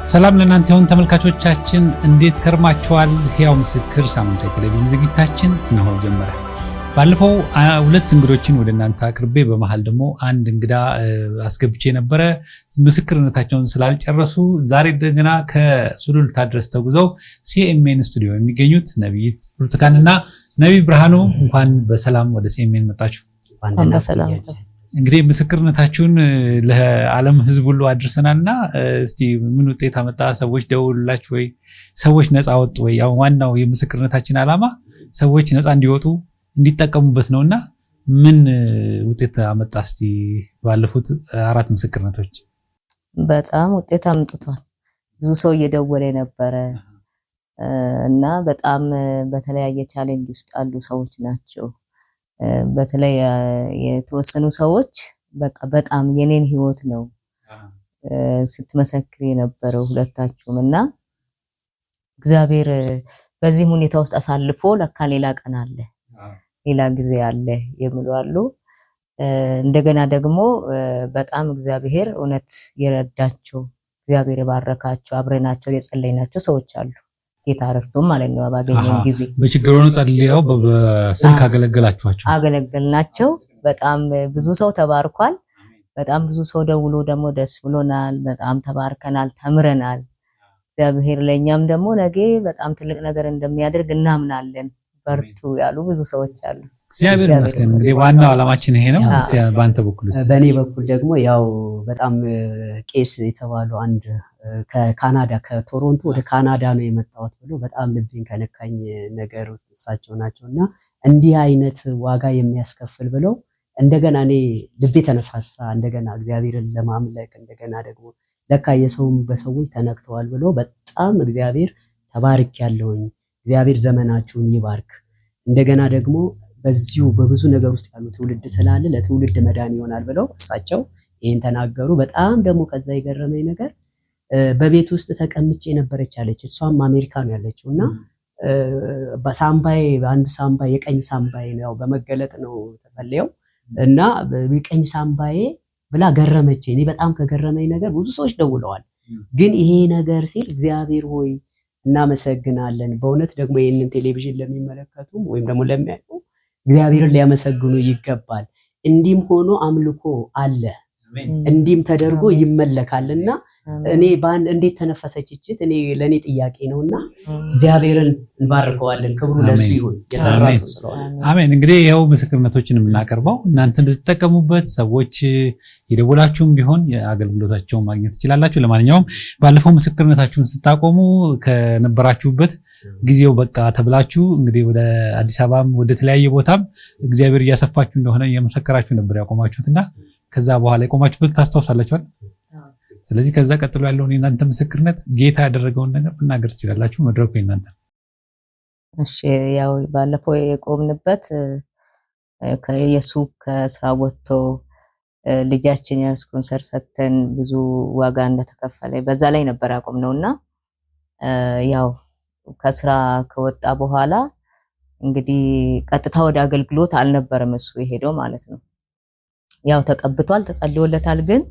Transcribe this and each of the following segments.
ሰላም ለእናንተ ይሁን ተመልካቾቻችን፣ እንዴት ከርማችኋል? ሕያው ምስክር ሳምንታዊ ቴሌቪዥን ዝግጅታችን እነሆ ጀመረ። ባለፈው ሁለት እንግዶችን ወደ እናንተ አቅርቤ በመሃል ደግሞ አንድ እንግዳ አስገብቼ ነበረ። ምስክርነታቸውን ስላልጨረሱ ዛሬ እንደገና ከሱሉልታ ድረስ ተጉዘው ሲኤምኤን ስቱዲዮ የሚገኙት ነብይት ብርቱካንና ነብይ ብርሃኑ እንኳን በሰላም ወደ ሲኤምኤን መጣችሁ። በሰላም እንግዲህ ምስክርነታችሁን ለዓለም ሕዝብ ሁሉ አድርሰናልና እስቲ ምን ውጤት አመጣ? ሰዎች ደውሉላችሁ ወይ? ሰዎች ነፃ ወጡ ወይ? ያው ዋናው የምስክርነታችን ዓላማ ሰዎች ነፃ እንዲወጡ እንዲጠቀሙበት ነውና ምን ውጤት አመጣ? እስቲ ባለፉት 4 ምስክርነቶች በጣም ውጤት አምጥቷል። ብዙ ሰው እየደወለ ነበረ እና በጣም በተለያየ ቻሌንጅ ውስጥ ያሉ ሰዎች ናቸው። በተለይ የተወሰኑ ሰዎች በቃ በጣም የኔን ህይወት ነው ስትመሰክር የነበረው ሁለታችሁም እና እግዚአብሔር በዚህ ሁኔታ ውስጥ አሳልፎ ለካ ሌላ ቀን አለ፣ ሌላ ጊዜ አለ የሚሉ አሉ። እንደገና ደግሞ በጣም እግዚአብሔር እውነት የረዳቸው እግዚአብሔር የባረካቸው አብረናቸው የጸለይናቸው ሰዎች አሉ። ጌታ ረድቶን ማለት ነው። ባገኘን ጊዜ በችግሩ ነው ጸልየው በስልክ አገለገልናቸው። በጣም ብዙ ሰው ተባርኳል። በጣም ብዙ ሰው ደውሎ ደግሞ ደስ ብሎናል። በጣም ተባርከናል፣ ተምረናል። እግዚአብሔር ለኛም ደግሞ ነገ በጣም ትልቅ ነገር እንደሚያደርግ እናምናለን። በርቱ ያሉ ብዙ ሰዎች አሉ። እግዚአብሔር ይመስገን። እንግዲህ ዋናው ዓላማችን ይሄ ነው። እስቲ ባንተ በኩልስ? በእኔ በኩል ደግሞ ያው በጣም ቄስ የተባሉ አንድ ከካናዳ ከቶሮንቶ ወደ ካናዳ ነው የመጣሁት ብሎ በጣም ልቤን ከነካኝ ነገር ውስጥ እሳቸው ናቸውና እንዲህ አይነት ዋጋ የሚያስከፍል ብለው እንደገና እኔ ልቤ ተነሳሳ። እንደገና እግዚአብሔርን ለማምለክ እንደገና ደግሞ ለካ የሰውም በሰዎች ተነክተዋል ብሎ በጣም እግዚአብሔር ተባርክ ያለውኝ እግዚአብሔር ዘመናችሁን ይባርክ። እንደገና ደግሞ በዚሁ በብዙ ነገር ውስጥ ያሉ ትውልድ ስላለ ለትውልድ መዳን ይሆናል ብለው እሳቸው ይሄን ተናገሩ። በጣም ደግሞ ከዛ የገረመኝ ነገር በቤት ውስጥ ተቀምጬ ነበረች አለች። እሷም አሜሪካ ነው ያለችውና በሳምባዬ አንዱ ሳምባዬ የቀኝ ሳምባዬ ነው በመገለጥ ነው ተጸልየው እና የቀኝ ሳምባዬ ብላ ገረመች። እኔ በጣም ከገረመኝ ነገር ብዙ ሰዎች ደውለዋል። ግን ይሄ ነገር ሲል እግዚአብሔር ሆይ እናመሰግናለን። በእውነት ደግሞ ይሄንን ቴሌቪዥን ለሚመለከቱ ወይም ደግሞ ለሚያዩ እግዚአብሔርን ሊያመሰግኑ ይገባል። እንዲህም ሆኖ አምልኮ አለ፣ እንዲህም ተደርጎ ይመለካልና እኔ ባንድ እንዴት ተነፈሰች እቺት እኔ ለኔ ጥያቄ ነውና እግዚአብሔርን እንባርከዋለን። ክብሩ ለሱ ይሁን። የሰራው ስለሆነ አሜን። እንግዲህ ይሄው ምስክርነቶችን የምናቀርበው እናንተ እንድትጠቀሙበት ሰዎች የደወላችሁም ቢሆን የአገልግሎታቸውን ማግኘት ትችላላችሁ። ለማንኛውም ባለፈው ምስክርነታችሁን ስታቆሙ ከነበራችሁበት ጊዜው በቃ ተብላችሁ እንግዲህ ወደ አዲስ አበባም ወደ ተለያየ ቦታም እግዚአብሔር እያሰፋችሁ እንደሆነ እየመሰከራችሁ ነበር ያቆማችሁትና ከዛ በኋላ የቆማችሁበት ታስታውሳላችሁ። ስለዚህ ከዛ ቀጥሎ ያለውን የእናንተ ምስክርነት ጌታ ያደረገውን ነገር መናገር ትችላላችሁ። መድረኩ የእናንተ። እሺ፣ ያው ባለፈው የቆምንበት ከኢየሱ ከስራ ወጥቶ ልጃችን ስፖንሰር ሰተን ብዙ ዋጋ እንደተከፈለ በዛ ላይ ነበር ያቆምነውና ያው ከስራ ከወጣ በኋላ እንግዲህ ቀጥታ ወደ አገልግሎት አልነበረም እሱ የሄደው ማለት ነው። ያው ተቀብቷል፣ ተጸልዮለታል። ግን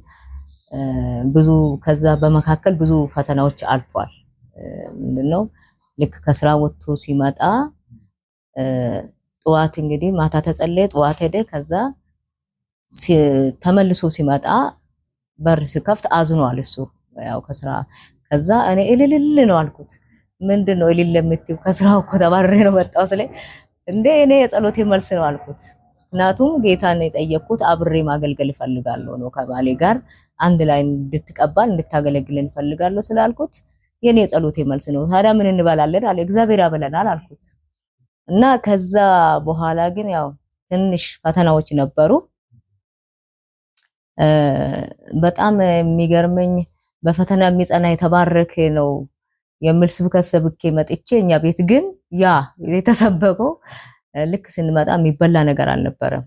ብዙ ከዛ በመካከል ብዙ ፈተናዎች አልፏል። ምንድነው ልክ ከስራ ወጥቶ ሲመጣ ጠዋት እንግዲህ ማታ ተጸለየ፣ ጠዋት ሄደ። ከዛ ተመልሶ ሲመጣ በር ሲከፍት አዝኗል እሱ ያው ከስራ። ከዛ እኔ እልል ነው አልኩት። ምንድነው እልል የምትይው? ከስራው እኮ ተባረረ ነው መጣው ስለ እንዴ እኔ የጸሎቴ መልስ ነው አልኩት። ምክንያቱም ጌታን የጠየቅኩት አብሬ ማገልገል እፈልጋለሁ ነው ከባሌ ጋር አንድ ላይ እንድትቀባል እንድታገለግል እንፈልጋለሁ ስላልኩት የኔ ጸሎቴ መልስ ነው። ታዲያ ምን እንበላለን አለ። እግዚአብሔር ያበለናል አልኩት። እና ከዛ በኋላ ግን ያው ትንሽ ፈተናዎች ነበሩ። በጣም የሚገርመኝ በፈተና የሚጸና የተባረከ ነው የሚል ስብከት ሰብኬ መጥቼ እኛ ቤት ግን ያ የተሰበከው ልክ ስንመጣ የሚበላ ነገር አልነበረም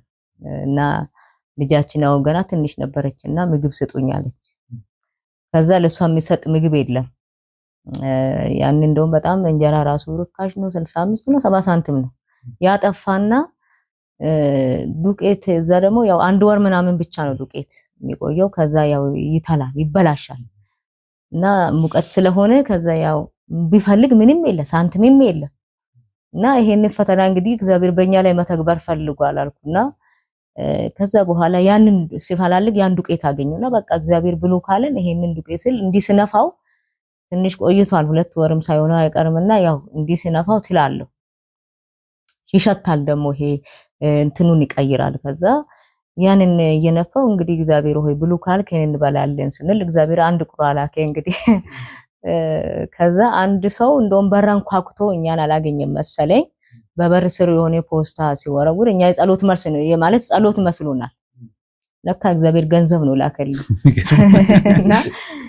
እና ልጃችን አሁን ገና ትንሽ ነበረችና ምግብ ስጡኝ አለች። ከዛ ለሷ የሚሰጥ ምግብ የለም። ያን እንደውም በጣም እንጀራ ራሱ ርካሽ ነው፣ 65 ነው 70 ሳንቲም ነው ያጠፋና ዱቄት እዛ ደግሞ ያው 1 ወር ምናምን ብቻ ነው ዱቄት የሚቆየው። ከዛ ያው ይተላል፣ ይበላሻል። እና ሙቀት ስለሆነ ከዛ ያው ቢፈልግ ምንም የለ ሳንቲምም የለ እና ይሄን ፈተና እንግዲህ እግዚአብሔር በእኛ ላይ መተግበር ፈልጓል አልኩና ከዛ በኋላ ያንን ሲፈላልግ ያን ዱቄት አገኘውና በቃ እግዚአብሔር ብሎ ካለን ይሄንን ዱቄት ስል እንዲስነፋው ትንሽ ቆይቷል 2 ወርም ሳይሆነው አይቀርምና ያው እንዲስነፋው ትላለሁ ይሸታል ደግሞ ይሄ እንትኑን ይቀይራል ከዛ ያንን የነፋው እንግዲህ እግዚአብሔር ሆይ ብሉ ካልክ ይሄን እንበላለን ስንል እግዚአብሔር አንድ ቁራላከ እንግዲህ ከዛ አንድ ሰው እንደውም በራን ኳኩቶ እኛን አላገኘም መሰለኝ በበር ስር የሆነ ፖስታ ሲወረውር እኛ የጸሎት መልስ ነው ማለት ጸሎት መስሎናል ለካ እግዚአብሔር ገንዘብ ነው ላከልኝ እና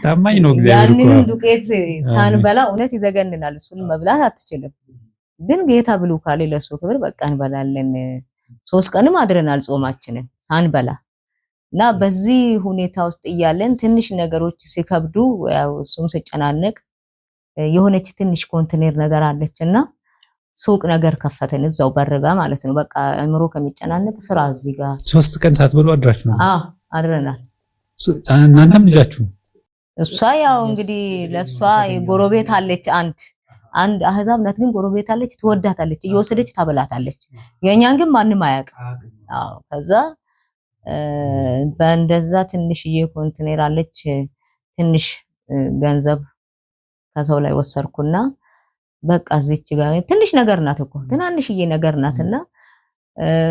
ታማኝ ነው እግዚአብሔር እኮ ያንን ዱቄት ሳንበላ እውነት ይዘገንናል እሱን መብላት አትችልም ግን ጌታ ብሉ ካለ ለሱ ክብር በቃ እንበላለን 3 ቀንም አድረናል ጾማችንን ሳንበላ እና በዚህ ሁኔታ ውስጥ እያለን ትንሽ ነገሮች ሲከብዱ ያው እሱም ሲጨናነቅ የሆነች ትንሽ ኮንቴነር ነገር አለችና ሱቅ ነገር ከፈተን እዛው በረጋ ማለት ነው በቃ አእምሮ ከሚጨናነቅ ስራ እዚህ ጋር 3 ቀን ሳትበሉ አድራችሁ ነው አድረናል እናንተም ልጃችሁ እሷ ያው እንግዲህ ለሷ ጎረቤት አለች አንድ አህዛብ ናት ግን ጎረቤት አለች ትወዳታለች እየወሰደች ታበላታለች የኛን ግን ማንንም አያውቅ አዎ ከዛ በእንደዛ ትንሽዬ ኮንቴነር አለች ትንሽ ገንዘብ ከሰው ላይ ወሰርኩና በቃ እዚች ጋር ትንሽ ነገር ናት እኮ ትናንሽዬ ነገር ናትና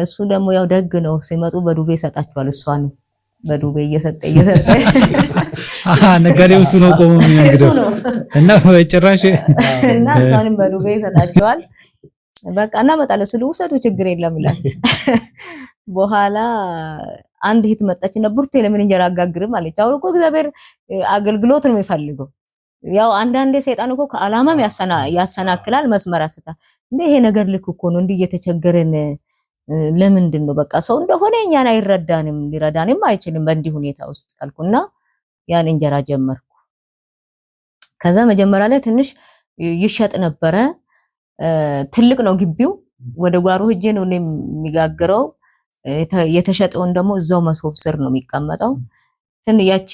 እሱ ደግሞ ያው ደግ ነው ሲመጡ በዱቤ ይሰጣቸዋል እሷን በዱቤ እየሰጠ ነጋዴው እሱ ነው ቆሞ የሚያንግደው እና በጭራሽ እና እሷንም በዱቤ ይሰጣቸዋል በቃ እና መጣለ ስሉ ውሰዱ ችግር የለም ይላል በኋላ አንድ እህት መጣችና ቡርቴ ለምን እንጀራ አጋግርም አለች አሁን እኮ እግዚአብሔር አገልግሎት ነው የሚፈልገው ያው አንዳንዴ ሰይጣን እኮ ከዓላማም ያሰናክላል መስመር ያስታል እንዴ ይሄ ነገር ልክ እኮ ነው እንዴ እየተቸገረን ለምንድን ነው በቃ ሰው እንደሆነ እኛን አይረዳንም ሊረዳንም አይችልም በእንዲህ ሁኔታ ውስጥ አልኩና ያን እንጀራ ጀመርኩ ከዛ መጀመሪያ ላይ ትንሽ ይሸጥ ነበረ ትልቅ ነው ግቢው ወደ ጓሮ ሄጄ ነው የሚጋግረው የተሸጠውን ደግሞ እዛው መሶብ ስር ነው የሚቀመጠው ያቺ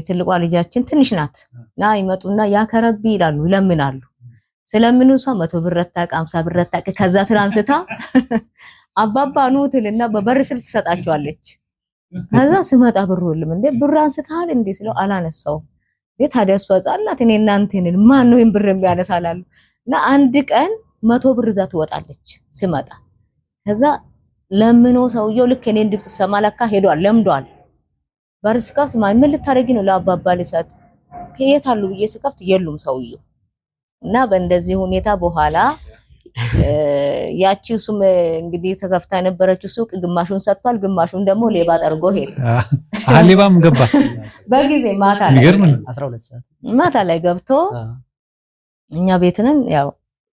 ትልቋ ልጃችን ትንሽ ናት እና ይመጡና ያከረቢ ይላሉ ለምናሉ ስለምኑ እሷ 100 ብር ረታቅ 50 ብር ረታቅ ከዛ ስራ አንስታ አባባ ኑትልና በበር ስር ትሰጣቸዋለች ከዛ ስመጣ ብሩልም እንዴ ብር አንስታል እንዴ ስለው አላነሳው ታዲያ እሷ ጻናት እኔ እናንተን ማን ነው ብር የሚያነሳላሉ እና አንድ ቀን 100 ብር ዛ ትወጣለች ስመጣ ከዛ ለምኖ ሰውየው ልክ እኔን ድምጽ ሰማለካ ሄዷል ለምዷል በርስ ከፍት ምን ልታረጊ ነው ለአባባ ልሰጥ ከየት አሉ ብዬ ስከፍት የሉም ሰውየው እና በእንደዚህ ሁኔታ በኋላ ያቺው ሱም እንግዲህ ተከፍታ የነበረችው ሱቅ ግማሹን ሰጥቷል ግማሹን ደግሞ ሌባ ጠርጎ ሄደ ሌባም ገባ በጊዜ ማታ ላይ 12 ሰዓት ማታ ላይ ገብቶ እኛ ቤትንን ያው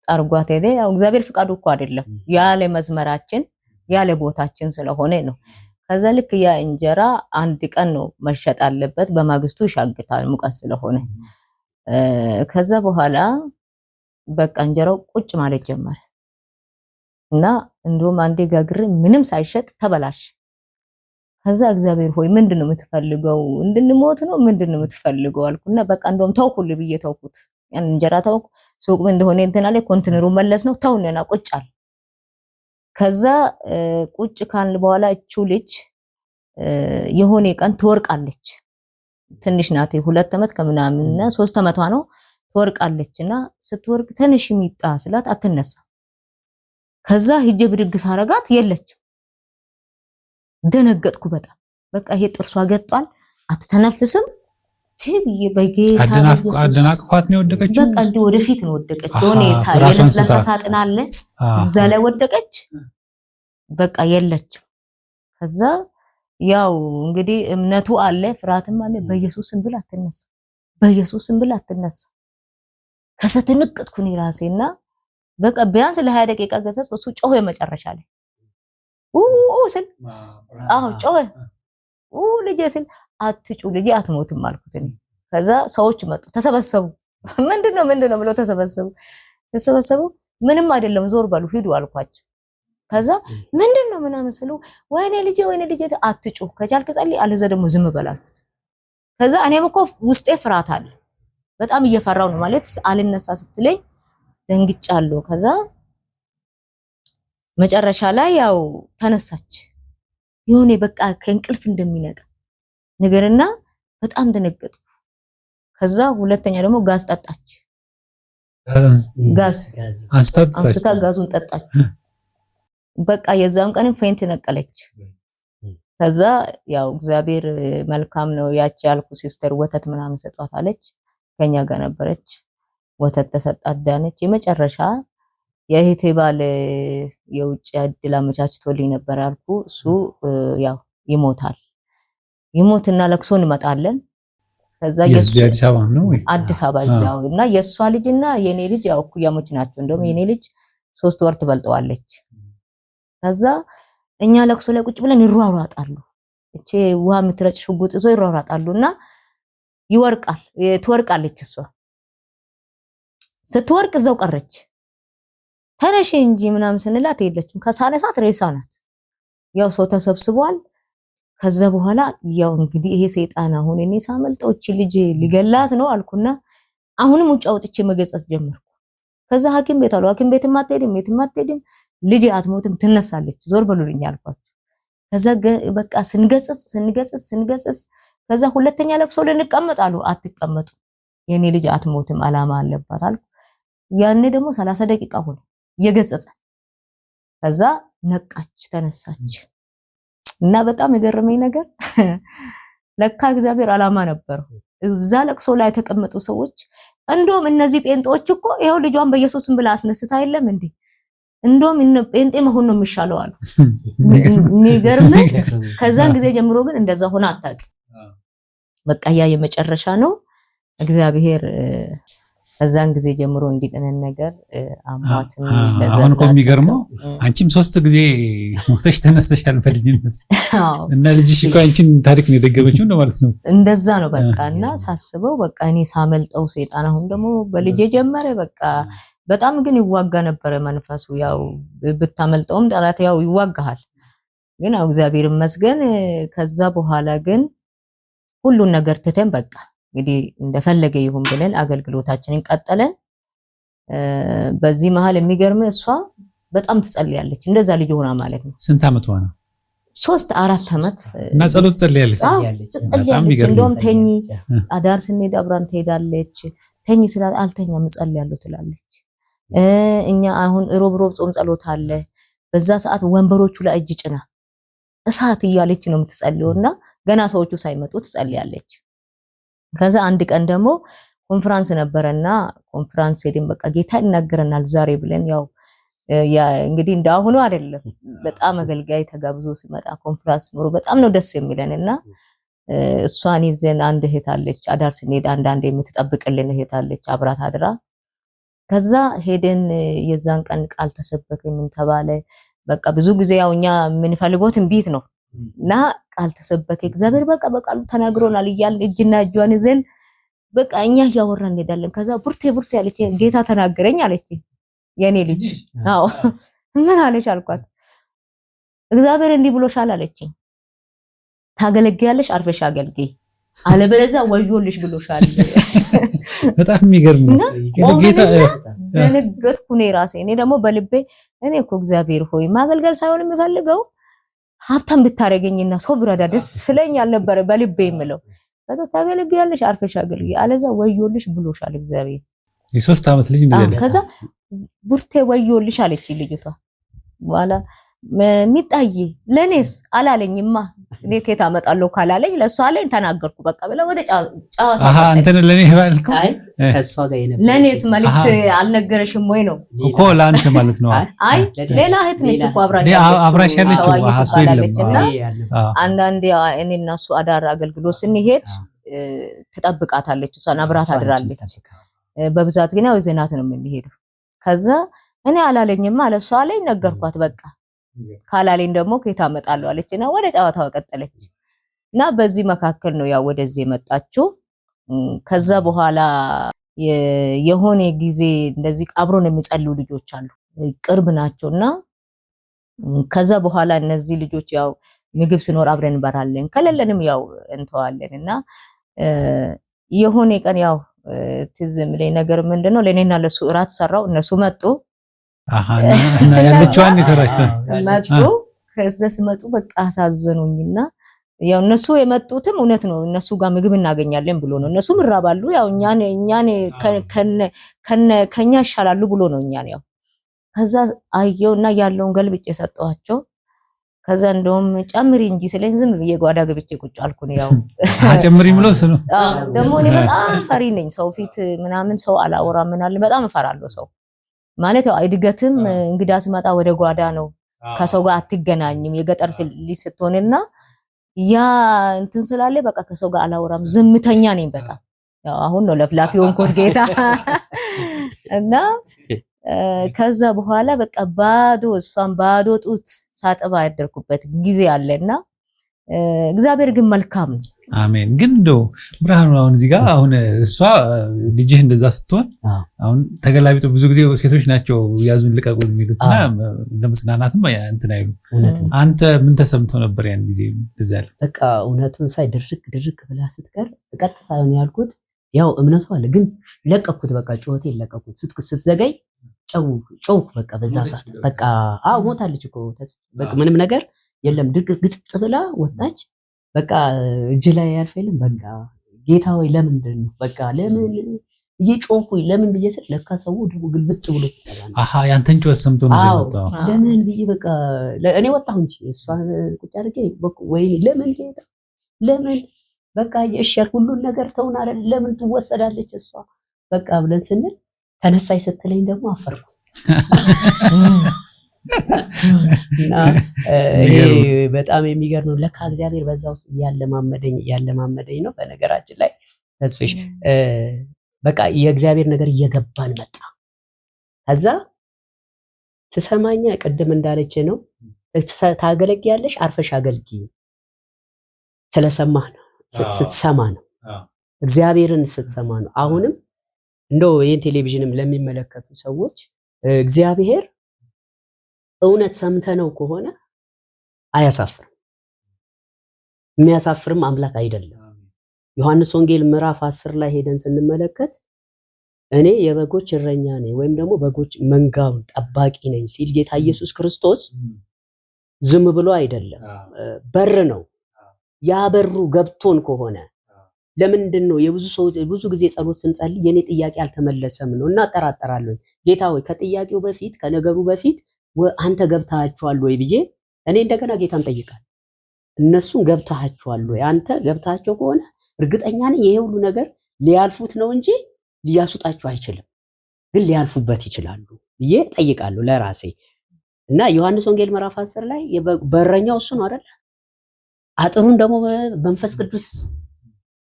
ጠርጓት ሄደ ያው እግዚአብሔር ፍቃዱ እኮ አይደለም ያለ መስመራችን ያለ ቦታችን ስለሆነ ነው ከዛ ልክ ያ እንጀራ አንድ ቀን ነው መሸጥ አለበት በማግስቱ ይሻግታል ሙቀት ስለሆነ ከዛ በኋላ በቃ እንጀራው ቁጭ ማለት ጀመረ እና እንደውም አንዴ ጋግሬ ምንም ሳይሸጥ ተበላሽ ከዛ እግዚአብሔር ሆይ ምንድነው የምትፈልገው እንድንሞት ነው ምንድነው የምትፈልገው አልኩና በቃ እንደውም ተውኩል ብዬ ተውኩት ያን እንጀራ ተውኩ ሱቅ ምን እንደሆነ እንትና ላይ ኮንቴነሩ መለስ ነው ተውነና ቁጭ ከዛ ቁጭ ካልን በኋላ እቹ ልጅ የሆነ ቀን ትወርቃለች ትንሽ ናት 2 አመት ከምናምንና 3 አመቷ ነው ትወርቃለችና ስትወርቅ ትንሽ ሚጣ ስላት አትነሳ ከዛ ሂጄ ብድግ ሳረጋት የለች ደነገጥኩ በጣም በቃ ይሄ ጥርሷ ገጧል አትተነፍስም ትብዬ በጌታ አደናቅፋት ነው ወደቀችው በቃ እንደ ወደፊት ነው ወደቀች ሆነ የለስላሳ ሳጥን አለ እዛ ላይ ወደቀች በቃ የለች ከዛ ያው እንግዲህ እምነቱ አለ ፍራትም አለ በኢየሱስ ስም ብላ አትነሳ በኢየሱስ ስም ብላ አትነሳ ከሰተንቅጥኩኝ ራሴና በቃ ቢያንስ ለ20 ደቂቃ ገሰጽ እሱ ጮኸ መጨረሻ ላይ ስል ጮኸ ልጄ ስል አትጩ ልጄ አትሞትም አልኩት እኔ ከዛ ሰዎች መጡ ተሰበሰቡ ምንድነው ብለው ተሰበሰቡ ምንም አይደለም ዞር በሉ ሂዱ አልኳቸው ከዛ ምንድነው ምናምን ስለው ወይኔ ልጄ አትጩ ከቻልክ ጸልይ አለዛ ደግሞ ዝም በላልኩት ከዛ እኔም እኮ ውስጤ ፍርሃት አለ በጣም እየፈራው ነው ማለት አልነሳ ስትለኝ ደንግጫለሁ። ከዛ መጨረሻ ላይ ያው ተነሳች የሆነ በቃ ከእንቅልፍ እንደሚነቃ ነገርና በጣም ደነገጥኩ። ከዛ ሁለተኛ ደግሞ ጋዝ ጠጣች። ጋዝ አንስታ ጋዙን ጠጣች። በቃ የዛም ቀን ፌንት ነቀለች። ከዛ ያው እግዚአብሔር መልካም ነው። ያቺ ያልኩ ሲስተር ወተት ምናምን ሰጧት አለች። ከኛ ጋር ነበረች። ወተት ተሰጣት፣ ዳነች። የመጨረሻ የእህቴ ባል የውጭ እድል አመቻችቶልኝ ነበር አልኩ። እሱ ያው ይሞታል። ይሞትና ለቅሶ እንመጣለን። ከዛ አዲስ አበባ ነው አዲስ አበባ እዛው እና የሷ ልጅና የኔ ልጅ ያው እኩያሞች ናቸው። እንደውም የኔ ልጅ 3 ወር ትበልጠዋለች። ከዛ እኛ ለቅሶ ላይ ቁጭ ብለን ይሯሯጣሉ። እቺ ውሃ የምትረጭ ሽጉጥ ይዞ ይሯሯጣሉና ይወርቃል። ትወርቃለች። እሷ ስትወርቅ እዛው ቀረች። ተነሽ እንጂ ምናምን ስንላት የለችም። ከሳነሳት ሬሳ ናት። ያው ሰው ተሰብስቧል። ከዛ በኋላ ያው እንግዲህ ይሄ ሰይጣን አሁን እኔ ሳመልጠው እቺ ልጅ ሊገላት ነው አልኩና አሁንም ውጭ አውጥቼ መገጸጽ ጀመርኩ። ከዛ ሐኪም ቤት አሉ። ሐኪም ቤት ማትሄድም ልጅ አትሞትም ትነሳለች፣ ዞር በሉልኝ አልኳቸው። ከዛ በቃ ስንገጽጽ ከዛ ሁለተኛ ለቅሶ ልንቀመጥ አሉ። አትቀመጡ፣ የኔ ልጅ አትሞትም አላማ አለባት አልኩ። ያኔ ደግሞ 30 ደቂቃ ሆነ እየገጸጸ። ከዛ ነቃች፣ ተነሳች። እና በጣም የገረመኝ ነገር ለካ እግዚአብሔር አላማ ነበረው። እዛ ለቅሶ ላይ የተቀመጡ ሰዎች እንደውም እነዚህ ጴንጤዎች እኮ ይሄው ልጇን በኢየሱስም ብላ አስነስታ አይደለም እንዴ እንደውም ጴንጤ መሆን ነው የሚሻለው አሉ። የሚገርም። ከዛን ጊዜ ጀምሮ ግን እንደዛ ሆነ አታውቅም። በቃ ያ የመጨረሻ ነው። እግዚአብሔር ከዛን ጊዜ ጀምሮ እንዲጥነን ነገር አሟትም ለዛ አሁን እኮ የሚገርመው አንቺም 3 ጊዜ ሞተሽ ተነስተሻል በልጅነት እና ልጅሽ እኮ አንቺን ታሪክ ነው የደገመችው ነው ማለት ነው። እንደዛ ነው በቃ። እና ሳስበው በቃ እኔ ሳመልጠው ሰይጣን አሁን ደግሞ በልጄ ጀመረ። በቃ በጣም ግን ይዋጋ ነበረ መንፈሱ። ያው ብታመልጠውም ጠላት ያው ይዋጋሃል። ግን ያው እግዚአብሔር ይመስገን ከዛ በኋላ ግን ሁሉን ነገር ትተን በቃ እንግዲህ እንደፈለገ ይሁን ብለን አገልግሎታችንን ቀጠለን። በዚህ መሃል የሚገርም እሷ በጣም ትጸልያለች እንደዛ ልጅ ሆና ማለት ነው። ስንት አመት ሆነ? 3-4 አመት እና ጸሎት ትጸልያለች። እንደውም ተኝ አዳር ስንሄድ አብራን ትሄዳለች። ተኝ ስላት አልተኛም እጸልያለሁ ትላለች። እኛ አሁን ሮብ ጾም ጸሎት አለ። በዛ ሰዓት ወንበሮቹ ላይ እጅ ጭና እሳት እያለች ነው የምትጸልየውና ገና ሰዎቹ ሳይመጡ ትጸልያለች። ከዛ አንድ ቀን ደግሞ ኮንፈረንስ ነበረና ኮንፈረንስ ሄደን በቃ ጌታ ይናገረናል ዛሬ ብለን ያው እንግዲህ እንዳሁኑ አይደለም። በጣም አገልጋይ ተጋብዞ ሲመጣ ኮንፈረንስ ኖሮ በጣም ነው ደስ የሚለንና እሷን ይዘን አንድ እህት አለች። አዳር ስንሄድ አንዳንዴ የምትጠብቅልን እህት አለች አብራት አድራ። ከዛ ሄደን የዛን ቀን ቃል ተሰበከ። ምን ተባለ? በቃ ብዙ ጊዜ ያው እኛ የምንፈልገው ትንቢት ነው እና ቃል ተሰበከ። እግዚአብሔር በቃ በቃሉ ተናግሮናል እያልን እጅና እጇን ይዘን በቃ እኛ እያወራን እንሄዳለን። ከዛ ቡርቴ ያለች ጌታ ተናገረኝ አለች የኔ ልጅ። አዎ ምን አለሽ አልኳት። እግዚአብሔር እንዲህ ብሎሻል አለችኝ። ታገለግያለሽ፣ አርፈሽ አገልግይ፣ አለበለዚያ ወዮልሽ ብሎሻል። በጣም የሚገርም ነው ጌታ። ደነገጥኩ እኔ ራሴ። እኔ ደግሞ በልቤ እኔ እኮ እግዚአብሔር ሆይ ማገልገል ሳይሆን የምፈልገው ሀብታም ብታረገኝና ሰው ብረዳ ደስ ስለኛል ነበር በልቤ የምለው። ከዛ ታገለግያለሽ፣ አርፈሽ አገልግይ፣ አለዛ ወዮልሽ ብሎሻል እግዚአብሔር። የ3 አመት ልጅ እንደዚህ። ከዛ ቡርቴ ወዮልሽ አለች ልጅቷ። በኋላ ሚጣዬ ለኔስ አላለኝማ እኔ ከታ አመጣለሁ ካላለኝ ለሷ አለኝ ተናገርኩ በቃ ብለ ወደ ጫዋታ። አንተን ለኔ ባልከው ከሷ ጋር የነበረ ለኔስ መልእክት አልነገረሽም ወይ ነው እኮ ለአንተ ማለት ነው። አይ ሌላ እህት ነች እኮ አብራሽ ያለችው አሃሱ የለም። አንዳንዴ እኔና እሱ አዳር አገልግሎት ስንሄድ ትጠብቃታለች፣ እሷን አብራት አድራለች። በብዛት ግን ያው ዘናት ነው የምንሄደው። ከዛ እኔ አላለኝማ ለሷ አለኝ ነገርኳት በቃ ካላለኝ ደግሞ ከታ አመጣለሁ አለችና ወደ ጫዋታው ቀጠለች። እና በዚህ መካከል ነው ያው ወደዚህ የመጣችው። ከዛ በኋላ የሆነ ጊዜ እንደዚህ አብሮን የሚጸልዩ ልጆች አሉ ቅርብ ናቸውና ከዛ በኋላ እነዚህ ልጆች ያው ምግብ ሲኖር አብረን እንበራለን፣ ከሌለንም ያው እንተዋለንና የሆነ ቀን ያው ትዝ የሚለኝ ነገር ምንድነው ለኔና ለሱ እራት ሰራው። እነሱ መጡ። እና ያለችዋን ይሰራች መጡ። ከዛ ሲመጡ በቃ አሳዘኑኝና ያው እነሱ የመጡትም እውነት ነው እነሱ ጋር ምግብ እናገኛለን ብሎ ነው። እነሱም ይራባሉ። ያው እኛን ከኛ ይሻላሉ ብሎ ነው እኛን ያው። ከዛ አየውና ያለውን ገልብጬ ሰጠኋቸው። ከዛ እንደውም ጨምሪ እንጂ ስለኝ ዝም ብዬ ጓዳ ገብቼ ቁጭ አልኩኝ። ያው ጨምሪ ምለው ነው ደግሞ እኔ በጣም ፈሪ ነኝ። ሰው ፊት ምናምን ሰው አላወራም ምናምን በጣም እፈራለሁ። ሰው ማለት ያው እድገትም እንግዳ ሲመጣ ወደ ጓዳ ነው። ከሰው ጋር አትገናኝም የገጠር ልጅ ስትሆንና ያ እንትን ስላለ በቃ ከሰው ጋር አላወራም። ዝምተኛ ነኝ በጣም። ያው አሁን ነው ለፍላፊ ሆንኩት ጌታ እና ከዛ በኋላ በቃ ባዶ እሷን ባዶ ጡት ሳጠባ ያደርኩበት ጊዜ አለና እግዚአብሔር ግን መልካም ነው። አሜን። ግን እንደው ብርሃኑ አሁን እዚህ ጋር አሁን እሷ ልጅህ እንደዛ ስትሆን አሁን ተገላቢጦ ብዙ ጊዜ ሴቶች ናቸው ያዙን ልቀቁ የሚሉትና ለመጽናናትም እንትን አይሉ። አንተ ምን ተሰምቶ ነበር ያን ጊዜ እንደዛ ያለ? በቃ እውነቱን ሳይ ድርቅ ብላ ስትቀር ቀጥታ ሳይሆን ያልኩት ያው እምነቱ አለ ግን ለቀኩት። በቃ ጩኸቴን ለቀኩት። ስትዘገይ ጮክ በቃ በዛ ሰዓት በቃ ሞታለች እኮ በቃ ምንም ነገር የለም። ድርቅ ግጥጥ ብላ ወጣች። በቃ እጅ ላይ ያልፈለም። በቃ ጌታ ሆይ ለምንድን ነው በቃ ለምን እየጮኩኝ ለምን ብዬ ስል ለካ ሰው ደግሞ ግልብጥ ብሎ ተባለ። ያንተን ጩኸት ሰምቶ ነው የወጣው። ለምን ብዬ በቃ እኔ ወጣሁ እንጂ እሷ ቁጭ አድርጌ ወይ ለምን ጌታ ለምን በቃ እሺ ሁሉን ነገር ተውና ለምን ትወሰዳለች እሷ በቃ ብለን ስንል ተነሳይ ስትለኝ ደግሞ አፈርኩ። ይሄ በጣም የሚገርም ለካ እግዚአብሔር በዛ ውስጥ ያለማመደኝ ነው። በነገራችን ላይ ተስፍሽ በቃ የእግዚአብሔር ነገር እየገባን መጣ። ከዛ ትሰማኛ ቅድም እንዳለች ነው ታገለግያለሽ አርፈሽ አገልግይ ስለሰማህ ነው ስትሰማ ነው እግዚአብሔርን ስትሰማ ነው። አሁንም እንደው ይሄን ቴሌቪዥንም ለሚመለከቱ ሰዎች እግዚአብሔር እውነት ሰምተነው ከሆነ አያሳፍርም። የሚያሳፍርም አምላክ አይደለም። ዮሐንስ ወንጌል ምዕራፍ 10 ላይ ሄደን ስንመለከት እኔ የበጎች እረኛ ነኝ ወይም ደግሞ በጎች መንጋው ጠባቂ ነኝ ሲል ጌታ ኢየሱስ ክርስቶስ ዝም ብሎ አይደለም፣ በር ነው። ያ በሩ ገብቶን ከሆነ ለምንድን ነው ብዙ ጊዜ ጸሎት ስንጸልይ የኔ ጥያቄ አልተመለሰም ነው እና አጠራጠራለሁ። ጌታ ሆይ ከጥያቄው በፊት ከነገሩ በፊት አንተ ገብታችኋል ወይ ብዬ እኔ እንደገና ጌታን ጠይቃለሁ። እነሱን ገብታችኋል ወይ አንተ ገብታቸው ከሆነ እርግጠኛ ነኝ ይሄ ሁሉ ነገር ሊያልፉት ነው እንጂ ሊያስውጣቸው አይችልም፣ ግን ሊያልፉበት ይችላሉ ብዬ ጠይቃለሁ ለራሴ። እና ዮሐንስ ወንጌል ምዕራፍ 10 ላይ በረኛው እሱ ነው አይደል? አጥሩን ደግሞ መንፈስ ቅዱስ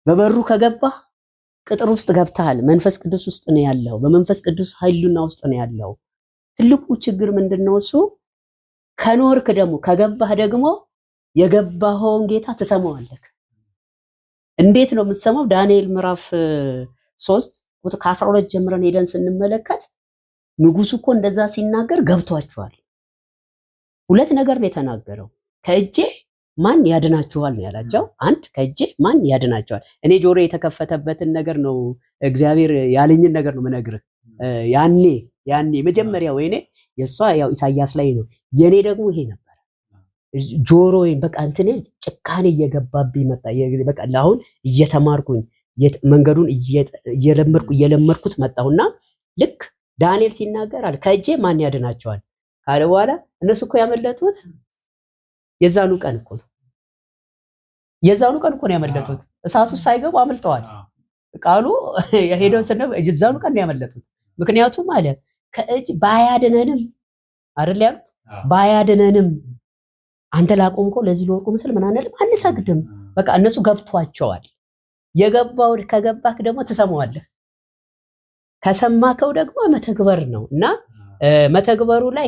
በበሩ ከገባ ቅጥር ውስጥ ገብተሃል። መንፈስ ቅዱስ ውስጥ ነው ያለው። በመንፈስ ቅዱስ ኃይሉና ውስጥ ነው ያለው። ትልቁ ችግር ምንድነው? እሱ ከኖርክ ደግሞ ከገባህ ደግሞ የገባኸውን ጌታ ትሰማዋለህ። እንዴት ነው የምትሰማው? ዳንኤል ምዕራፍ 3 ቁጥር ከ12 ጀምረን ሄደን ስንመለከት ንጉሱ እኮ እንደዛ ሲናገር ገብቷቸዋል። ሁለት ነገር ነው የተናገረው። ከእጄ ማን ያድናችኋል ነው ያላቸው። አንድ ከእጄ ማን ያድናችኋል። እኔ ጆሮ የተከፈተበትን ነገር ነው እግዚአብሔር ያለኝን ነገር ነው መነግርህ። ያኔ መጀመሪያ ወይኔ የሷ ያው ኢሳይያስ ላይ ነው፣ የኔ ደግሞ ይሄ ነበር። ጆሮዬን በቃ እንትኔ ጭካኔ እየገባብኝ መጣ። በቃ አሁን እየተማርኩኝ መንገዱን እየለመድኩት መጣሁና ልክ ዳንኤል ሲናገር አለ ከእጄ ማን ያድናቸዋል ካለ በኋላ እነሱ እኮ ያመለጡት የዛኑ ቀን እኮ ነው ያመለጡት። እሳቱ ሳይገቡ አመልጠዋል። ቃሉ ሄደው የዛኑ ቀን ነው ያመለጡት። ምክንያቱም አለ ከእጅ ባያድነንም አይደል ያሉት፣ ባያድነንም አንተ ላቆምከው ለዚህ ለወርቁ ምስል ምን አንልም አንሰግድም። በቃ እነሱ ገብቷቸዋል። የገባው ከገባክ ደግሞ ትሰማዋለህ። ከሰማከው ደግሞ መተግበር ነው እና መተግበሩ ላይ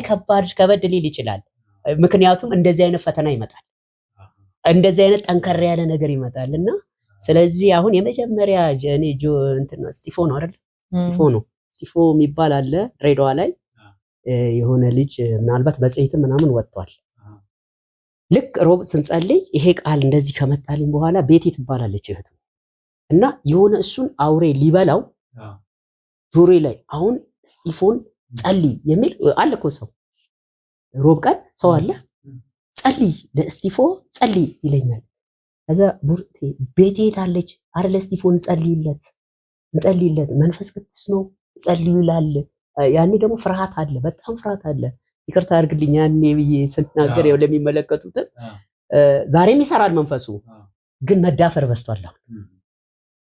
ከበድ ሊል ይችላል። ምክንያቱም እንደዚህ አይነት ፈተና ይመጣል፣ እንደዚህ አይነት ጠንከር ያለ ነገር ይመጣልና ስለዚህ አሁን የመጀመሪያ እኔ ስጢፎ ነው አይደል? ስጢፎ የሚባል አለ ድሬዳዋ ላይ የሆነ ልጅ ምናልባት በጽይት ምናምን ወጥቷል። ልክ ሮብ ስንጸልይ ይሄ ቃል እንደዚህ ከመጣልኝ በኋላ ቤቴ ትባላለች እህቱ እና የሆነ እሱን አውሬ ሊበላው ጆሮ ላይ አሁን እስጢፎን ጸልይ የሚል አለ እኮ ሰው ሮብ ቀን ሰው አለ ጸልይ ለእስጢፎ ጸልይ ይለኛል። ከዛ ቡርቴ ቤቴ ታለች አረ ለእስጢፎን እንጸልይለት መንፈስ ቅዱስ ነው ጸልዩ ይላል። ያኔ ደግሞ ፍርሃት አለ፣ በጣም ፍርሃት አለ። ይቅርታ አድርግልኝ ያኔ ብዬ ስናገር ያው ለሚመለከቱት ዛሬም ይሰራል መንፈሱ፣ ግን መዳፈር በስቷል።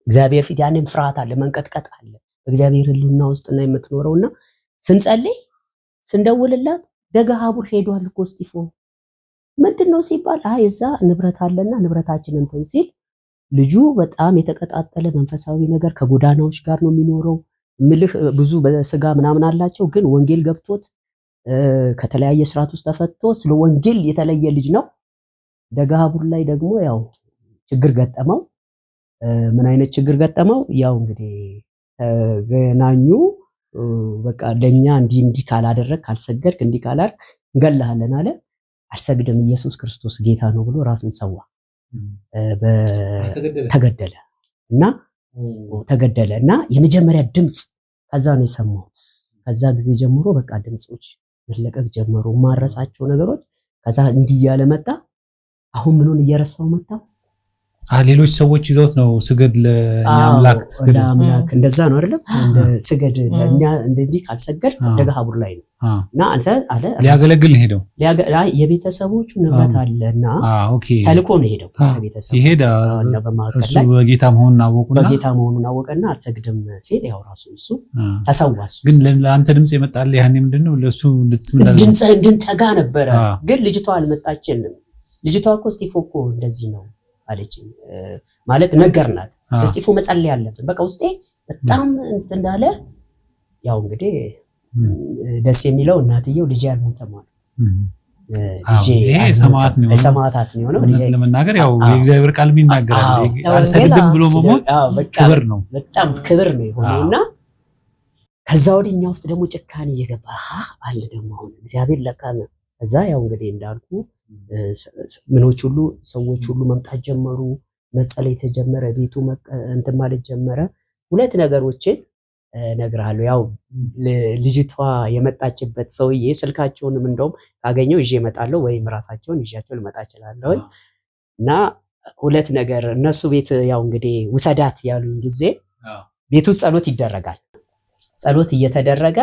እግዚአብሔር ፊት ያኔም ፍርሃት አለ፣ መንቀጥቀጥ አለ። በእግዚአብሔር ሕልውና ውስጥ ነው የምትኖረውና ስንጸልይ ስንደውልላት ደገሃቡር ሄዷል እኮ እስጢፎ ምንድነው ሲባል አይ እዛ ንብረት አለና ንብረታችንን እንትን ሲል ልጁ በጣም የተቀጣጠለ መንፈሳዊ ነገር ከጎዳናዎች ጋር ነው የሚኖረው። ምልህ ብዙ በስጋ ምናምን አላቸው፣ ግን ወንጌል ገብቶት ከተለያየ ስርዓት ውስጥ ተፈቶ ስለ ወንጌል የተለየ ልጅ ነው። ደገሃቡር ላይ ደግሞ ያው ችግር ገጠመው። ምን አይነት ችግር ገጠመው? ያው እንግዲህ ገናኙ በቃ ለኛ እንዲህ ካላደረግ ካልሰገድክ እንዲህ ካላር እንገላለን አለ። አልሰግድም ኢየሱስ ክርስቶስ ጌታ ነው ብሎ ራሱን ሰዋ። ተገደለ እና የመጀመሪያ ድምጽ ከዛ ነው የሰማሁት። ከዛ ጊዜ ጀምሮ በቃ ድምጾች መለቀቅ ጀመሩ፣ ማረሳቸው ነገሮች። ከዛ እንዲህ ያለ መጣ። አሁን ምኑን እየረሳው መጣ? ሌሎች ሰዎች ይዘውት ነው ስገድ ለኛ አምላክ ስገድ ለአምላክ እንደዛ ነው አይደለም? እንደ ስገድ ለኛ እንደዚህ ካልሰገድ ደገሃቡር ላይ ነው እና አንተ አለ ሊያገለግል ሄደው የቤተሰቦቹ ንብረት አለና ተልኮ ነው ሄደው ከቤተሰቡ ይሄዳ እሱ በጌታ መሆኑን አወቀና አትሰግድም ሲል ያው ራሱ እሱ ተሰዋስ። ግን ለአንተ ድምጽ የመጣል ያኔ ምንድነው ለሱ እንድንተጋ ነበረ። ግን ልጅቷ አልመጣችንም። ልጅቷ እኮ እስጢፎ እኮ እንደዚህ ነው አለችኝ። ማለት ነገርናት እስጢፎ መጸለይ አለብን። በቃ ውስጤ በጣም እንዳለ ያው እንግዲህ ደስ የሚለው እናትየው ልጅ ያልሞተም ማለት ልጅ ሰማዕታት ነው የሆነው። ልጅ ለመናገር ያው የእግዚአብሔር ቃል ይናገራል። አልሰግድም ብሎ መሞት ክብር ነው፣ በጣም ክብር ነው የሆነውና ከዛ ወዲኛ ውስጥ ደግሞ ጭካኔ እየገባ አለ ደግሞ አሁን እግዚአብሔር ለካነ። ከዛ ያው እንግዲህ እንዳልኩ ምኖች ሁሉ ሰዎች ሁሉ መምጣት ጀመሩ። መጸለይ ተጀመረ። ቤቱ እንትን ማለት ጀመረ። ሁለት ነገሮችን እነግርሃለሁ። ያው ልጅቷ የመጣችበት ሰውዬ ስልካቸውንም እንደውም ካገኘው ይዤ እመጣለሁ ወይም ራሳቸውን ይዣቸው ልመጣ እችላለሁ። እና ሁለት ነገር እነሱ ቤት ያው እንግዲህ ውሰዳት ያሉኝ ጊዜ ቤቱ ጸሎት ይደረጋል። ጸሎት እየተደረገ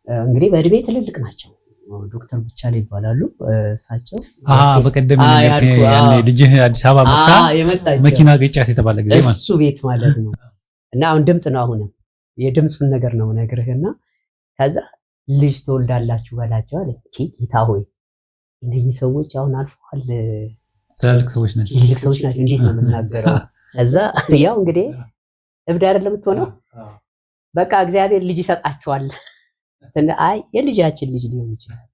እንግዲህ በእድሜ ትልልቅ ናቸው። ዶክተር ብቻ ላይ ይባላሉ እሳቸው። በቀደም ያኔ ልጅህ አዲስ አበባ መጣ መኪና ገጫት የተባለ ጊዜ ማለት እሱ ቤት ማለት ነው። እና አሁን ድምጽ ነው፣ አሁንም የድምጽን ነገር ነው ነግርህና ከዛ ልጅ ትወልዳላችሁ በላቸው አለ። ጌታ ሆይ እነዚህ ሰዎች አሁን አልፈዋል፣ ትልልቅ ሰዎች ናቸው፣ እንዴት ነው የምናገረው? ከዛ ያው እንግዲህ እብድ አይደለም የምትሆነው። በቃ እግዚአብሔር ልጅ ይሰጣቸዋል። አይ የልጃችን ልጅ ሊሆን ይችላል፣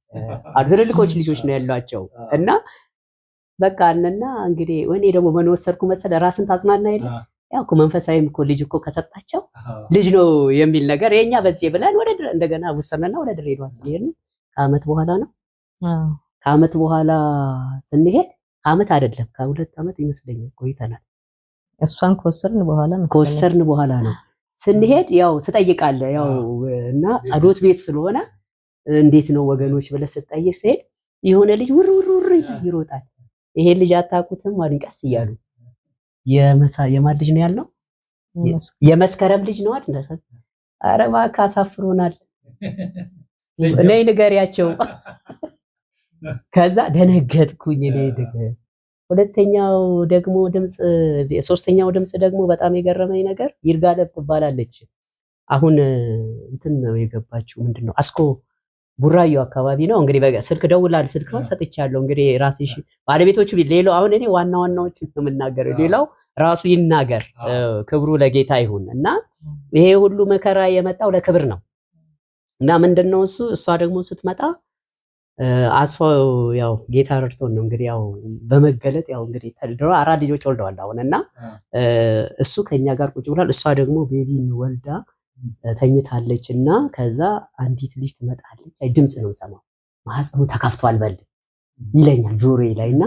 ትልልቆች ልጆች ነው ያሏቸው። እና በቃ እና እንግዲህ እኔ ደግሞ ምን ወሰድኩ መሰለህ ራስን ታጽናና የለ ያው እኮ መንፈሳዊም እኮ ልጅ እኮ ከሰጣቸው ልጅ ነው የሚል ነገር የኛ በዚህ ብለን ወደ እንደገና ወሰነና ወደ ድሬዳዋ ይሄን ከዓመት በኋላ ነው። ከዓመት በኋላ ስንሄድ ዓመት አይደለም ከሁለት ዓመት ይመስለኛል ቆይተናል። እሷን ከወሰርን በኋላ ነው ስንሄድ ያው ትጠይቃለህ ያው እና ጸሎት ቤት ስለሆነ እንዴት ነው ወገኖች ብለህ ስትጠይቅ ሲሄድ የሆነ ልጅ ውር ይሮጣል። ይሄ ልጅ አታውቁትም ማለት ቀስ እያሉ የማን ልጅ ነው ያልነው? የመስከረም ልጅ ነው አይደል? ኧረ እባክህ አሳፍሮናል፣ ነይ ንገሪያቸው። ከዛ ደነገጥኩኝ እኔ ሁለተኛው ደግሞ ድምጽ ሶስተኛው ድምጽ ደግሞ በጣም የገረመኝ ነገር ይርጋለም ትባላለች። አሁን እንትን ነው የገባችው ምንድነው አስኮ ቡራዩ አካባቢ ነው እንግዲህ ስልክ ደውላል። ስልክውን ሰጥቻለሁ እንግዲህ ራስሽ ባለቤቶቹ ሌላው አሁን እኔ ዋናዎቹ ነው የምናገረው፣ ሌላው ራሱ ይናገር። ክብሩ ለጌታ ይሁን። እና ይሄ ሁሉ መከራ የመጣው ለክብር ነው። እና ምንድነው እሷ ደግሞ ስትመጣ አስፋው ያው ጌታ ረድቶን ነው እንግዲህ ያው በመገለጥ ያው እንግዲህ ተልድሮ 4 ልጆች ወልደዋል አሁን። እና እሱ ከኛ ጋር ቁጭ ብሏል። እሷ ደግሞ ቤቢን ወልዳ ተኝታለች። እና ከዛ አንዲት ልጅ ትመጣለች። አይ ድምጽ ነው ሰማው፣ ማህፀኑ ተከፍቷል በል ይለኛል ጆሮዬ ላይ። እና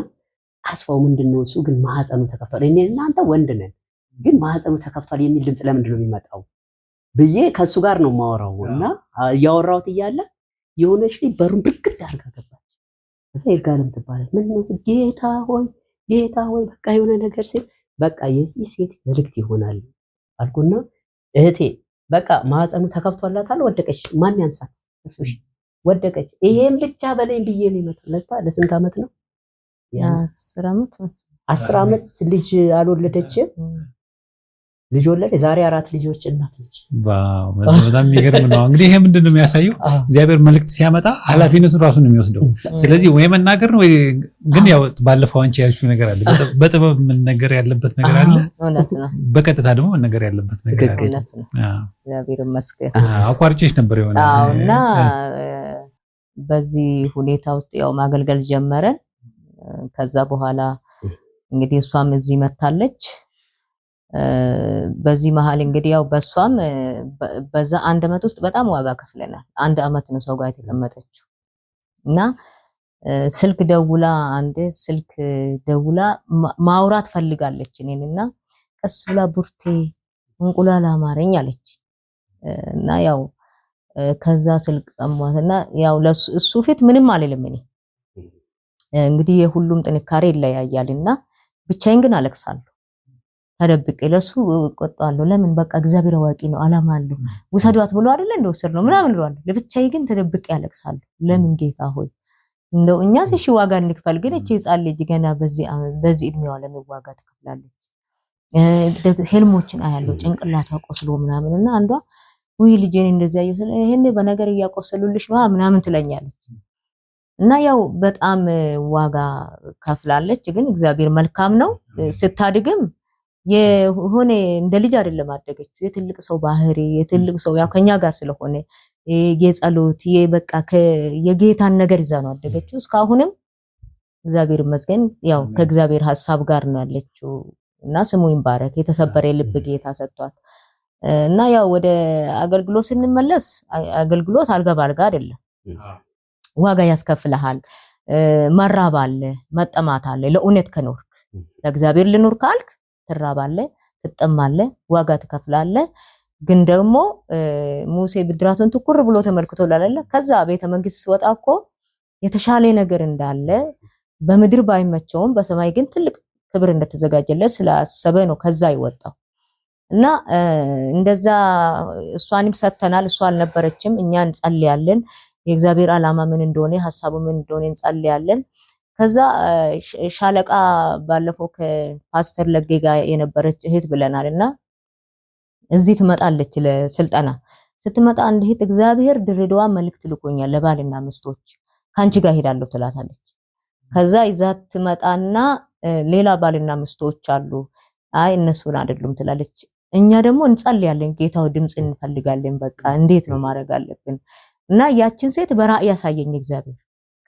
አስፋው ምንድነው እሱ ግን ማህፀኑ ተከፍቷል፣ እኔ እናንተ ወንድ ነን ግን ማህፀኑ ተከፍቷል የሚል ድምፅ ለምንድን ነው የሚመጣው ብዬ ከሱ ጋር ነው ማወራው እና እያወራሁት እያለ የሆነች ልጅ በሩን ብርግድ አድርጋ ገባች። ከዛ ይርጋለም ትባላለች። ምን ነው ጌታ ሆይ በቃ የሆነ ነገር ሲል በቃ የዚህ ሴት መልእክት ይሆናል አልኩና እህቴ በቃ ማህፀኑ ተከፍቷላታል፣ ወደቀች። ማን ያንሳት? እሱሽ ወደቀች። ይሄም ብቻ በለኝ ብዬ ነው የመጣለታ። ለስንት ዓመት ነው? 10 ዓመት ልጅ አልወለደችም። ልጅ ወለደ። ዛሬ 4 ልጆች እናት ነች። ዋው በጣም የሚገርም ነው። እንግዲህ ይሄ ምንድነው የሚያሳየው? እግዚአብሔር መልእክት ሲያመጣ ኃላፊነቱን ራሱ ነው የሚወስደው። ስለዚህ ወይ መናገር ነው ወይ ግን ያው ባለፈው አንቺ ያልሽው ነገር አለ። በጥበብ መነገር ያለበት ነገር አለ፣ በቀጥታ ደግሞ መነገር ያለበት ነገር አለ። እግዚአብሔር ይመስገን። አቋርጬሽ ነበር የሆነ እና በዚህ ሁኔታ ውስጥ ያው ማገልገል ጀመረን። ከዛ በኋላ እንግዲህ እሷም እዚህ መታለች። በዚህ መሃል እንግዲህ ያው በሷም በዛ 1 ዓመት ውስጥ በጣም ዋጋ ከፍለናል። 1 ዓመት ነው ሰው ጋር የተቀመጠችው እና ስልክ ደውላ ማውራት ፈልጋለች እኔንና ቀስ ብላ ቡርቴ እንቁላል አማረኝ አለች እና ያው ከዛ ስልክ ቀሟትና ያው እሱ ፊት ምንም አልልም። እኔ እንግዲህ የሁሉም ጥንካሬ ይለያያልና ብቻዬን ግን አለቅሳለሁ። ተደብቄ ለሱ ቆጣለሁ። ለምን በቃ እግዚአብሔር አዋቂ ነው፣ አላማ አለው። ውሰዷት ብሎ አይደለ እንደወሰድ ነው ምናምን እላለሁ። ለብቻዬ ግን ተደብቄ አለቅሳለሁ። ለምን ጌታ ሆይ እንደው እኛስ እሺ ዋጋ እንክፈል፣ ግን እቺ ሕፃን ልጅ ገና በዚህ እድሜዋ ለመዋጋ ትከፍላለች። ሄልሞችን አያለው ጭንቅላቷ ቆስሎ ምናምንና አንዷ ወይ ልጄን እንደዚያ ይወሰለ ይሄኔ በነገር እያቆሰሉልሽ ነው ምናምን ትለኛለች። እና ያው በጣም ዋጋ ከፍላለች። ግን እግዚአብሔር መልካም ነው። ስታድግም የሆነ እንደ ልጅ አይደለም አደገችው። የትልቅ ሰው ባህሪ የትልቅ ሰው ያው ከኛ ጋር ስለሆነ የጸሎት በቃ የጌታን ነገር ይዛ ነው አደገችው። እስካሁንም እግዚአብሔር ይመስገን ያው ከእግዚአብሔር ሐሳብ ጋር ነው ያለችው እና ስሙ ይባረክ። የተሰበረ ልብ ጌታ ሰጥቷት እና ያው ወደ አገልግሎት ስንመለስ አገልግሎት አልጋ ባልጋ አይደለም። ዋጋ ያስከፍልሃል። መራብ አለ፣ መጠማት አለ። ለእውነት ከኖርክ ለእግዚአብሔር ልኖር ካልክ ትራባለህ፣ ትጠማለህ፣ ዋጋ ትከፍላለህ። ግን ደግሞ ሙሴ ብድራቱን ትኩር ብሎ ተመልክቶ ላላለ ከዛ ቤተ መንግስት ሲወጣ እኮ የተሻለ ነገር እንዳለ በምድር ባይመቸውም በሰማይ ግን ትልቅ ክብር እንደተዘጋጀለት ስላሰበ ነው ከዛ ይወጣው እና እንደዛ እሷንም ሰተናል። እሷ አልነበረችም። እኛ እንጸልያለን። የእግዚአብሔር ዓላማ ምን እንደሆነ ሐሳቡ ምን እንደሆነ እንጸልያለን። ከዛ ሻለቃ ባለፈው ከፓስተር ለጌ ጋር የነበረች እህት ብለናልና እዚህ ትመጣለች ለስልጠና። ስትመጣ አንድ እህት እግዚአብሔር ድሬዳዋ መልእክት ልኮኛል ለባልና ሚስቶች ካንቺ ጋር ሄዳለሁ ትላታለች። ከዛ ይዛት ትመጣና ሌላ ባልና ሚስቶች አሉ፣ አይ እነሱን አይደሉም ትላለች። እኛ ደግሞ እንጸልያለን፣ ጌታው ድምጽ እንፈልጋለን፣ በቃ እንዴት ነው ማድረግ አለብን። እና ያችን ሴት በራእይ ያሳየኝ እግዚአብሔር።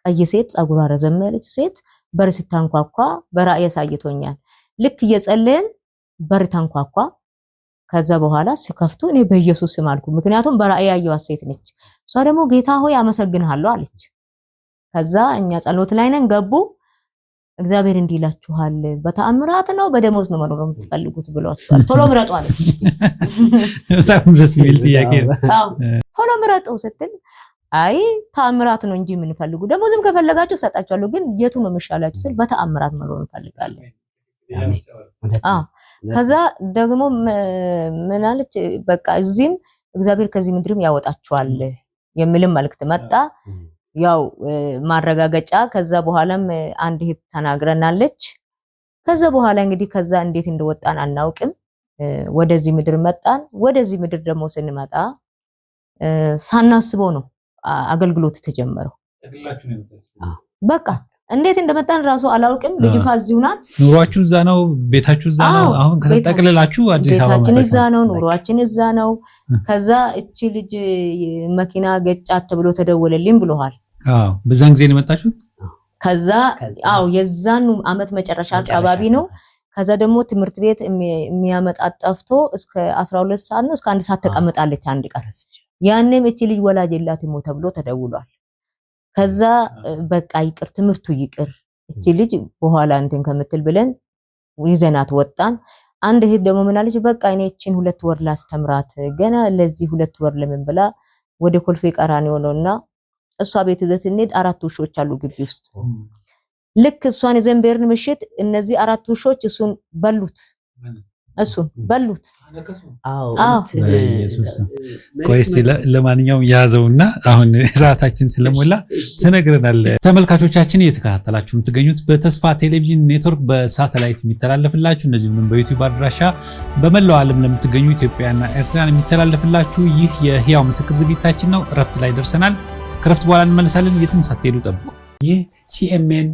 ቀይ ሴት ጸጉሯ ረዘም ያለች ሴት በር ስታንኳኳ በራእይ ያሳይቶኛል። ልክ እየጸለየን በር ታንኳኳ። ከዛ በኋላ ሲከፍቱ እኔ በኢየሱስ ስም አልኩ። ምክንያቱም በራእይ ያየዋት ሴት ነች። እሷ ደግሞ ጌታ ሆይ አመሰግንሃለሁ አለች። ከዛ እኛ ጸሎት ላይ ነን። ገቡ። እግዚአብሔር እንዲህ ይላችኋል፣ በተአምራት ነው በደሞዝ ነው መኖር የምትፈልጉት ብሏችኋል፣ ቶሎ ምረጡ አለች። በጣም ደስ የሚል ጥያቄ ነው። ቶሎ ምረጡ ስትል አይ ተአምራት ነው እንጂ የምንፈልጉ ደሞዝም ከፈለጋችሁ ሰጣችኋለሁ፣ ግን የቱ ነው የሚሻላችሁ ስል በተአምራት መኖር እንፈልጋለን። ከዛ ደግሞ ምን አለች? በቃ እዚህም እግዚአብሔር ከዚህ ምድርም ያወጣችኋል የሚልም መልእክት መጣ። ያው ማረጋገጫ ከዛ በኋላም አንድ እህት ተናግረናለች። ከዛ በኋላ እንግዲህ ከዛ እንዴት እንደወጣን አናውቅም። ወደዚህ ምድር መጣን። ወደዚህ ምድር ደግሞ ስንመጣ ሳናስበው ነው አገልግሎት ተጀመረው። በቃ እንዴት እንደመጣን ራሱ አላውቅም። ልጅቷ እዚሁ ናት። ኑሯችሁ እዛ ነው፣ ቤታችሁ እዛ ነው። አሁን ከተጠቅልላችሁ አዲስ አበባ ቤታችን እዛ ነው፣ ኑሯችን እዛ ነው። ከዛ እቺ ልጅ መኪና ገጫት ተብሎ ተደወለልኝ ብለዋል። በዛን ጊዜ ነው የመጣችሁት? ከዛ የዛኑ አመት መጨረሻ አካባቢ ነው። ከዛ ደግሞ ትምህርት ቤት የሚያመጣት ጠፍቶ እስከ 12 ሰዓት ነው እስከ 1 ሰዓት ተቀምጣለች አንድ ቀን። ያንንም እቺ ልጅ ወላጅ የላትም ተብሎ ተደውሏል። ከዛ በቃ ይቅር ትምህርቱ ይቅር እቺ ልጅ በኋላ እንትን ከምትል ብለን ይዘናት ወጣን። አንድ እህት ደግሞ ምን አለች በቃ እኔ እቺን 2 ወር ላስተምራት ገና ለዚህ 2 ወር ለምን ብላ ወደ ኮልፌ ቀራኒዮ ነውና እሷ ቤት ይዘት እንሂድ 4 ውሾች አሉ ግቢ ውስጥ ልክ እሷን የዘንበርን ምሽት እነዚህ 4 ውሾች እሱን በሉት ኢየሱስ ቆይስ ለማንኛውም ያዘውና አሁን ሰዓታችን ስለሞላ ተነግረናል። ተመልካቾቻችን እየተከታተላችሁ የምትገኙት በተስፋ ቴሌቪዥን ኔትወርክ በሳተላይት የሚተላለፍላችሁ እንደዚሁም በዩቲዩብ አድራሻ በመላው ዓለም ለምትገኙ ኢትዮጵያና ኤርትራን የሚተላለፍላችሁ ይህ የህያው ምስክር ዝግጅታችን ነው። እረፍት ላይ ደርሰናል። ከረፍት በኋላ እንመለሳለን። የትም ሳትሄዱ ጠብቁ። ይህ ሲኤምኤን